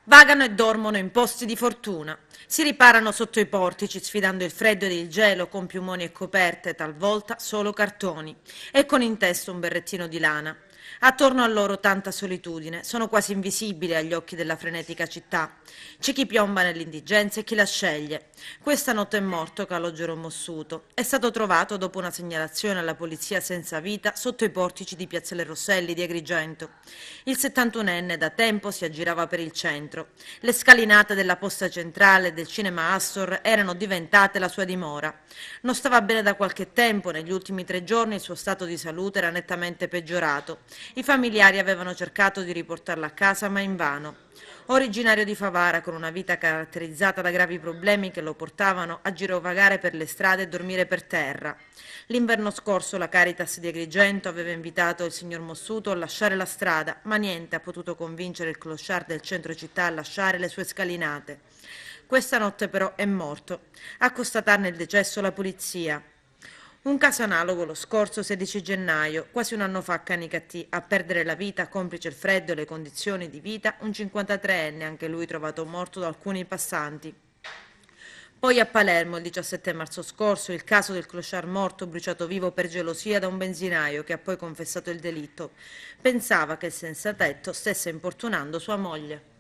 Vagano e dormono in posti di fortuna. Si riparano sotto i portici, sfidando il freddo ed il gelo con piumoni e coperte, talvolta solo cartoni, e con in testa un berrettino di lana. Attorno a loro tanta solitudine, sono quasi invisibili agli occhi della frenetica città. C'è chi piomba nell'indigenza e chi la sceglie. Questa notte è morto Calogero Mossuto. È stato trovato dopo una segnalazione alla polizia senza vita sotto i portici di Piazzale Rosselli di Agrigento. Il 71enne da tempo si aggirava per il centro. Le scalinate della posta centrale del cinema Astor erano diventate la sua dimora. Non stava bene da qualche tempo, negli ultimi 3 giorni il suo stato di salute era nettamente peggiorato. I familiari avevano cercato di riportarlo a casa, ma invano. Originario di Favara, con una vita caratterizzata da gravi problemi che lo portavano a girovagare per le strade e dormire per terra. L'inverno scorso la Caritas di Agrigento aveva invitato il signor Mossuto a lasciare la strada, ma niente ha potuto convincere il clochard del centro città a lasciare le sue scalinate. Questa notte però è morto. A constatarne il decesso la polizia. Un caso analogo lo scorso 16 gennaio, quasi un anno fa a Canicattì, a perdere la vita, complice il freddo e le condizioni di vita, un 53enne, anche lui trovato morto da alcuni passanti. Poi a Palermo, il 17 marzo scorso, il caso del clochard morto bruciato vivo per gelosia da un benzinaio che ha poi confessato il delitto. Pensava che il senzatetto stesse importunando sua moglie.